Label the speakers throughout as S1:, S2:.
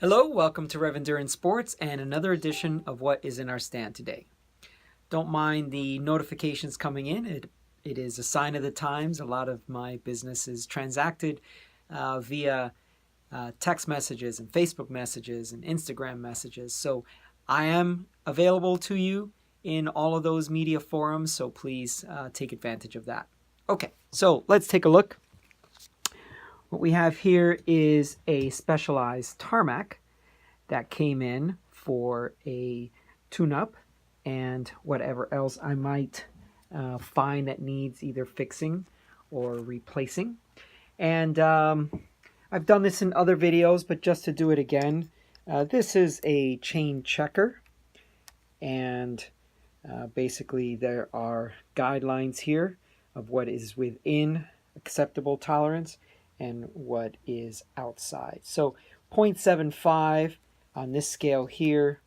S1: Hello, welcome to Rev Endurance Sports and another edition of What is in Our Stand today. Don't mind the notifications coming in. It is a sign of the times. A lot of my business is transacted via text messages and Facebook messages and Instagram messages. So I am available to you in all of those media forums, so please take advantage of that. Okay, so let's take a look. What we have here is a specialized Tarmac that came in for a tune-up and whatever else I might find that needs either fixing or replacing. And I've done this in other videos, but just to do it again, this is a chain checker, and basically there are guidelines here of what is within acceptable tolerance and what is outside. So 0.75 on this scale here,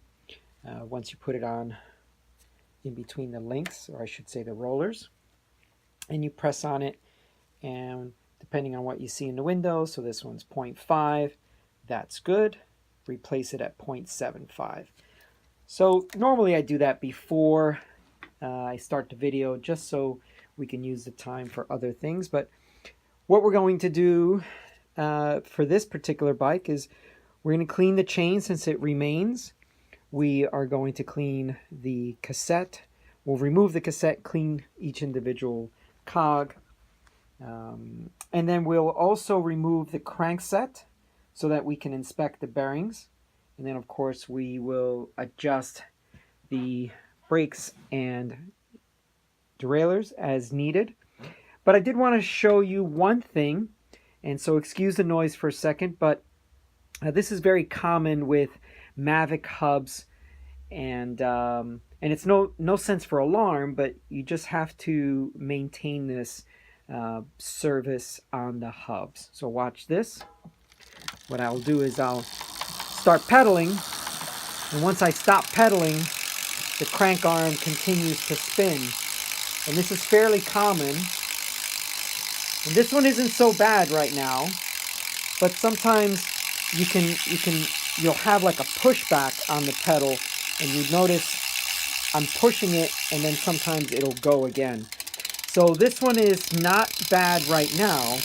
S1: once you put it on in between the links, or I should say the rollers, and you press on it, and depending on what you see in the window, so this one's 0.5, that's good. Replace it at 0.75. So normally I do that before I start the video, just so we can use the time for other things. But what we're going to do for this particular bike is we're going to clean the chain since it remains. We are going to clean the cassette. We'll remove the cassette, clean each individual cog. And then we'll also remove the crankset so that we can inspect the bearings. And then, of course, we will adjust the brakes and derailleurs as needed. But I did want to show you one thing, and so excuse the noise for a second, but this is very common with Mavic hubs, and it's no sense for alarm, but you just have to maintain this service on the hubs. So watch this. What I'll do is I'll start pedaling, and once I stop pedaling, the crank arm continues to spin. And this is fairly common. And this one isn't so bad right now, but sometimes you'll have like a pushback on the pedal, and you notice I'm pushing it and then sometimes it'll go again. So this one is not bad right now,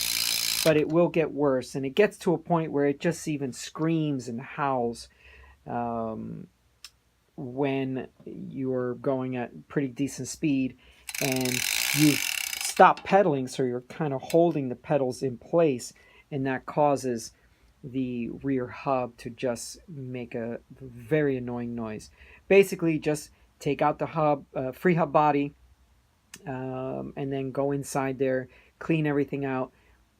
S1: but it will get worse, and it gets to a point where it just even screams and howls when you're going at pretty decent speed and you stop pedaling, so you're kind of holding the pedals in place, and that causes the rear hub to just make a very annoying noise. Basically, just take out the hub, free hub body, and then go inside there, clean everything out,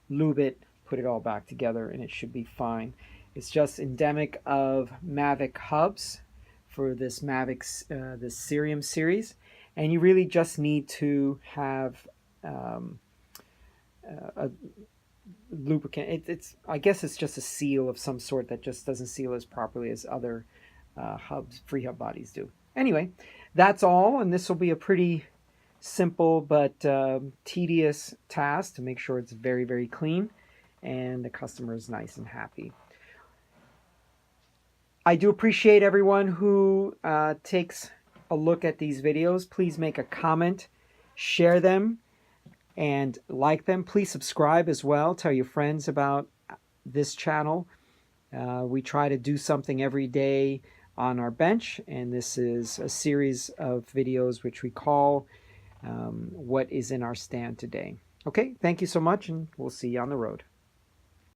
S1: lube it, put it all back together, and it should be fine. It's just endemic of Mavic hubs for this Mavic, this Cerium series, and you really just need to have a lubricant. I guess it's just a seal of some sort that just doesn't seal as properly as other hubs, free hub bodies do. Anyway, that's all, and this will be a pretty simple but tedious task to make sure it's very, very clean and the customer is nice and happy. I do appreciate everyone who takes a look at these videos. Please make a comment, share them, and like them. Please subscribe as well. Tell your friends about this channel. We try to do something every day on our bench, and this is a series of videos which we call What is in Our Stand Today. Okay, thank you so much, and we'll see you on the road.